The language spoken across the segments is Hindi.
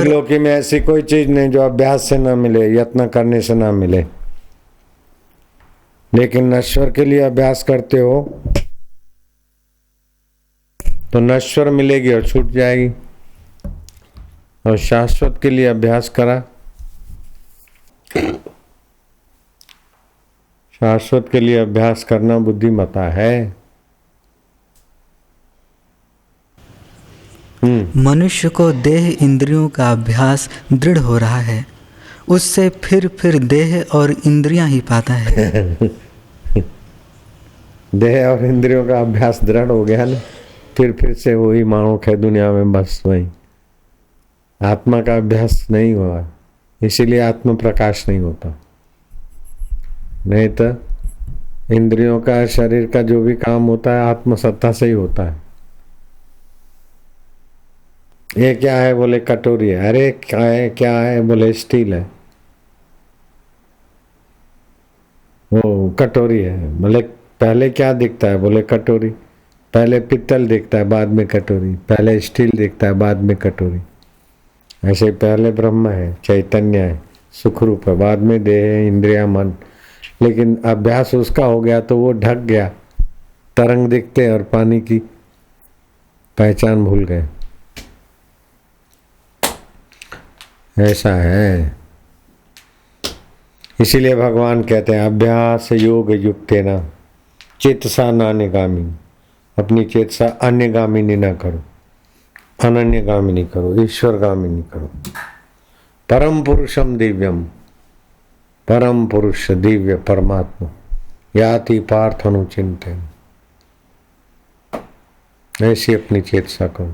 त्रिलोकी में ऐसी कोई चीज नहीं जो अभ्यास से ना मिले, यत्न करने से ना मिले। लेकिन नश्वर के लिए अभ्यास करते हो तो नश्वर मिलेगी और छूट जाएगी, और शाश्वत के लिए अभ्यास करा, शाश्वत के लिए अभ्यास करना बुद्धिमता है। मनुष्य को देह इंद्रियों का अभ्यास दृढ़ हो रहा है, उससे फिर देह और इंद्रियां ही पाता है। देह और इंद्रियों का अभ्यास दृढ़ हो गया ना, फिर से वही मानोक है दुनिया में, बस वही। आत्मा का अभ्यास नहीं हुआ, इसीलिए आत्म प्रकाश नहीं होता। नहीं तो इंद्रियों का, शरीर का जो भी काम होता है आत्मसत्ता से ही होता है। ये क्या है बोले कटोरी है, अरे क्या है बोले स्टील है, वो कटोरी है। बोले पहले क्या दिखता है बोले कटोरी, पहले पित्तल दिखता है बाद में कटोरी, पहले स्टील दिखता है बाद में कटोरी। ऐसे पहले ब्रह्म है, चैतन्य है, सुख रूप है, बाद में देह है, इंद्रिया, मन। लेकिन अभ्यास उसका हो गया तो वो ढक गया, तरंग दिखते और पानी की पहचान भूल गए। ऐसा है, इसीलिए भगवान कहते हैं अभ्यास योग युक्तेन चेतसा नान्यगामी, अपनी चेतसा अन्यगामिनी ना करो, अनन्यगामिनी करो, ईश्वरगामिनी करो। परम पुरुषम दिव्यम, परम पुरुष दिव्य परमात्मा याति पार्थ अनुचिंतन, ऐसी अपनी चेतसा करो।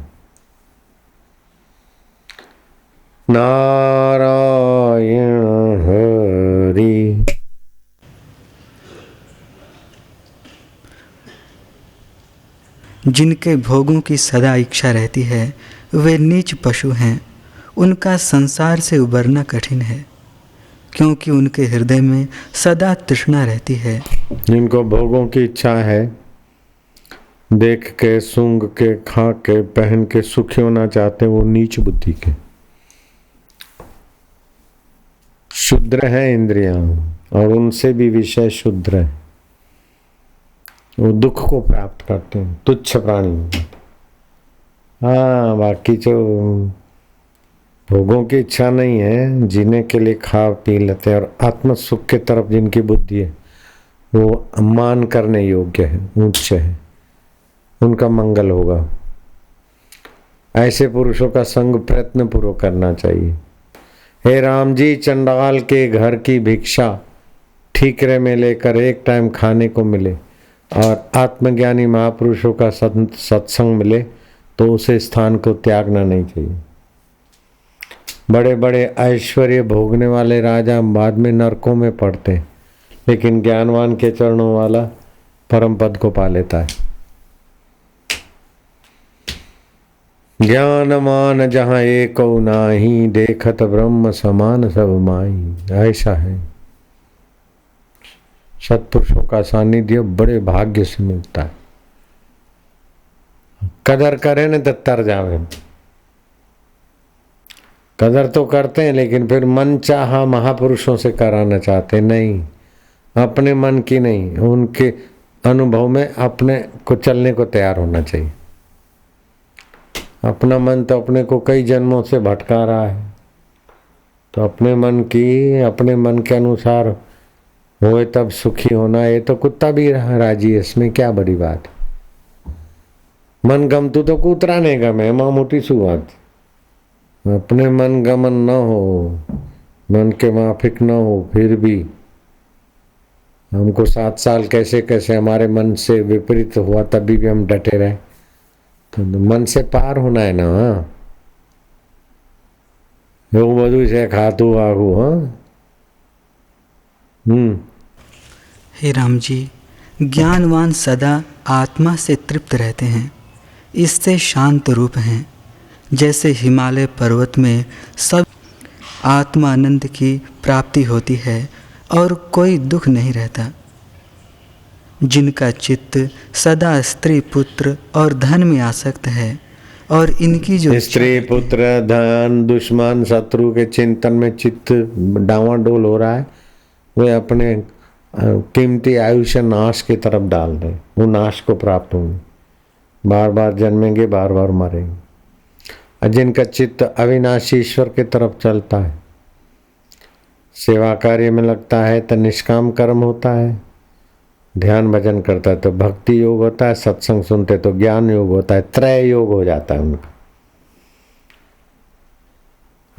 नारायण हरि। जिनके भोगों की सदा इच्छा रहती है वे नीच पशु हैं, उनका संसार से उबरना कठिन है, क्योंकि उनके हृदय में सदा तृष्णा रहती है। जिनको भोगों की इच्छा है, देख के, सूंघ के, खा के, पहन के सुखी होना चाहते हैं, वो नीच बुद्धि के शुद्र है इंद्रियां, और उनसे भी विषय शुद्र है, वो दुख को प्राप्त करते हैं, तुच्छ प्राणी। हाँ, बाकी जो भोगों की इच्छा नहीं है, जीने के लिए खा पी लेते हैं, और आत्म सुख के तरफ जिनकी बुद्धि है वो मान करने योग्य है, उच्च है, उनका मंगल होगा। ऐसे पुरुषों का संग प्रयत्न पूर्वक करना चाहिए। हे राम जी, चंडाल के घर की भिक्षा ठीकरे में लेकर एक टाइम खाने को मिले और आत्मज्ञानी महापुरुषों का सत्संग मिले तो उसे स्थान को त्यागना नहीं चाहिए। बड़े बड़े ऐश्वर्य भोगने वाले राजा बाद में नरकों में पड़ते हैं, लेकिन ज्ञानवान के चरणों वाला परम पद को पा लेता है। ज्ञानमान जहाँ एक नाही, देखत ब्रह्म समान सब माई। ऐसा है, सत्पुरुषों का सानिध्य बड़े भाग्य से मिलता है। कदर करे न तो तर जावे। कदर तो करते हैं, लेकिन फिर मन चाहा महापुरुषों से कराना चाहते नहीं, अपने मन की नहीं, उनके अनुभव में अपने को चलने को तैयार होना चाहिए। अपना मन तो अपने को कई जन्मों से भटका रहा है, तो अपने मन की, अपने मन के अनुसार होए तब सुखी होना। ये तो कुत्ता भी राजी है, इसमें क्या बड़ी बात। मन गमतू तो कूतरा नहीं गमे, माँ मोटी सुवात। अपने मन गमन न हो, मन के माफिक न हो, फिर भी हमको 7 साल कैसे कैसे हमारे मन से विपरीत हुआ, तभी भी हम डटे रहे। तो मन से पार होना है ना। એવું બધું છે ખાતું આખું। हाँ, हे राम जी, ज्ञानवान सदा आत्मा से तृप्त रहते हैं, इससे शांत रूप हैं। जैसे हिमालय पर्वत में सब आत्मानंद की प्राप्ति होती है और कोई दुख नहीं रहता। जिनका चित्त सदा स्त्री, पुत्र और धन में आसक्त है, और इनकी जो स्त्री पुत्र धन दुश्मन शत्रु के चिंतन में चित्त डावाडोल हो रहा है, वे अपने कीमती आयुष्य नाश की तरफ डाल रहे, वो नाश को प्राप्त होंगे, बार बार जन्मेंगे, बार बार मरेंगे। और जिनका चित्त अविनाशी ईश्वर की तरफ चलता है, सेवा कार्य में लगता है तो निष्काम कर्म होता है, ध्यान भजन करता है तो भक्ति योग होता है, सत्संग सुनते तो ज्ञान योग होता है, त्रय योग हो जाता है उनका।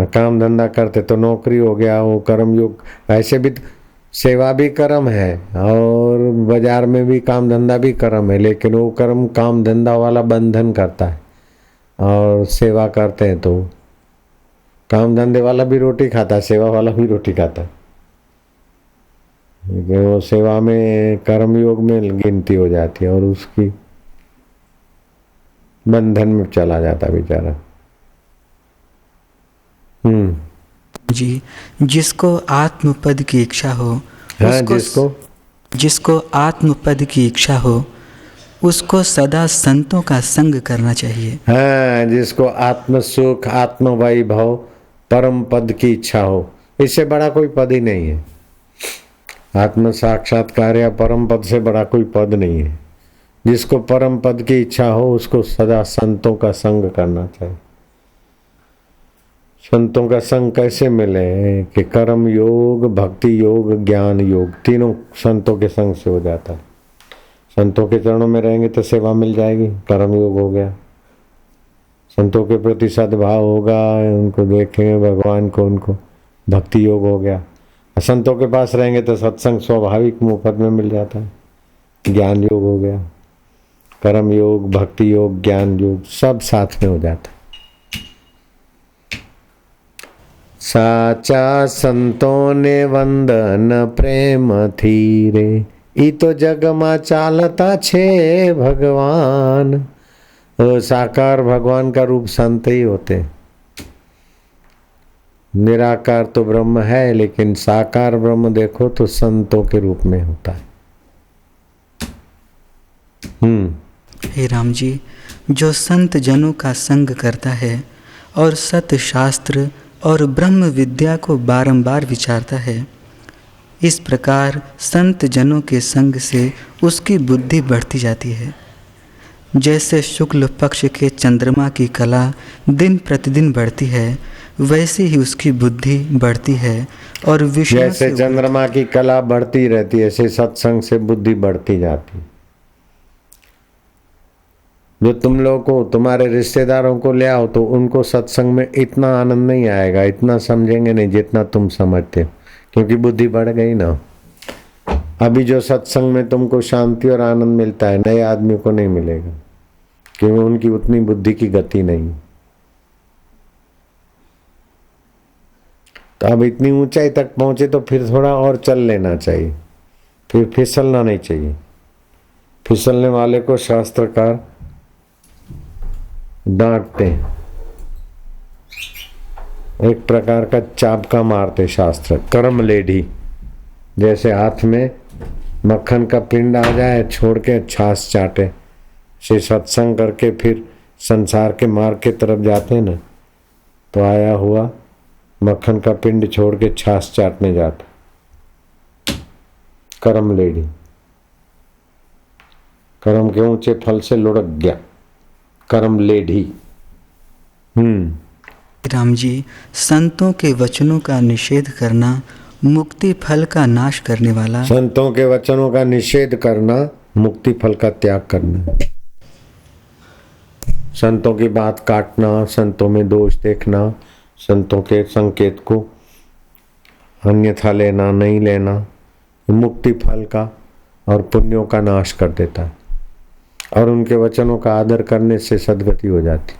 काम धंधा करते तो नौकरी हो गया, वो कर्म योग। ऐसे भी सेवा भी कर्म है और बाजार में भी काम धंधा भी कर्म है, लेकिन वो कर्म काम धंधा वाला बंधन करता है और सेवा करते हैं तो काम धंधे वाला भी रोटी खाता है, सेवा वाला भी रोटी खाता है, लेकिन वो सेवा में कर्म योग में गिनती हो जाती है और उसकी बंधन में चला जाता बेचारा। जी, जिसको आत्मपद की इच्छा हो, हाँ, जिसको आत्मपद की इच्छा हो उसको सदा संतों का संग करना चाहिए। हाँ, जिसको आत्म सुख आत्म वैभव परम पद की इच्छा हो, इससे बड़ा कोई पद ही नहीं है। आत्म साक्षात्कार या परम पद से बड़ा कोई पद नहीं है। जिसको परम पद की इच्छा हो उसको सदा संतों का संग करना चाहिए। संतों का संग कैसे मिले कि कर्म योग भक्ति योग ज्ञान योग तीनों संतों के संग से हो जाता है। संतों के चरणों में रहेंगे तो सेवा मिल जाएगी, कर्म योग हो गया। संतों के प्रति सद्भाव होगा, उनको देखेंगे भगवान को, उनको भक्ति योग हो गया। संतों के पास रहेंगे तो सत्संग स्वाभाविक मुफ्त में मिल जाता है, ज्ञान योग हो गया, कर्म योग भक्ति योग ज्ञान योग सब साथ में हो जाता है। साचा संतों ने वंदन प्रेम थी रे, ई तो जग में चालता छे भगवान। साकार भगवान का रूप संत ही होते, निराकार तो ब्रह्म है, लेकिन साकार ब्रह्म देखो तो संतों के रूप में होता है। हे राम जी, जो संत जनों का संग करता है और सत शास्त्र और ब्रह्म विद्या को बारंबार विचारता है, इस प्रकार संत जनों के संग से उसकी बुद्धि बढ़ती जाती है। जैसे शुक्ल पक्ष के चंद्रमा की कला दिन प्रतिदिन बढ़ती है, वैसे ही उसकी बुद्धि बढ़ती है और विषयों जैसे चंद्रमा की कला बढ़ती रहती है, ऐसे सत्संग से बुद्धि बढ़ती जाती है। जो तुम लोगों को तुम्हारे रिश्तेदारों को ले आओ तो उनको सत्संग में इतना आनंद नहीं आएगा, इतना समझेंगे नहीं जितना तुम समझते हो, क्योंकि बुद्धि बढ़ गई ना। अभी जो सत्संग में तुमको शांति और आनंद मिलता है, नए आदमी को नहीं मिलेगा, क्योंकि उनकी उतनी बुद्धि की गति नहीं। तो अब इतनी ऊंचाई तक पहुंचे तो फिर थोड़ा और चल लेना चाहिए, फिर फिसलना नहीं चाहिए। फिसलने वाले को शास्त्रकार डांटते हैं, एक प्रकार का चाबका मारते शास्त्र। कर्म लेढ़ी, जैसे हाथ में मक्खन का पिंड आ जाए छोड़ के छाछ चाटे, से सत्संग करके फिर संसार के मार्ग के तरफ जाते हैं ना, तो आया हुआ मक्खन का पिंड छोड़ के छाछ चाटने जाता। कर्म लेढ़ी, कर्म के ऊंचे फल से लुढ़क गया, कर्म लेढ़ी। राम जी, संतों के वचनों का निषेध करना मुक्ति फल का नाश करने वाला। संतों के वचनों का निषेध करना मुक्ति फल का त्याग करना। संतों की बात काटना, संतों में दोष देखना, संतों के संकेत को अन्यथा लेना नहीं लेना, मुक्ति फल का और पुण्यों का नाश कर देता है। और उनके वचनों का आदर करने से सद्गति हो जाती।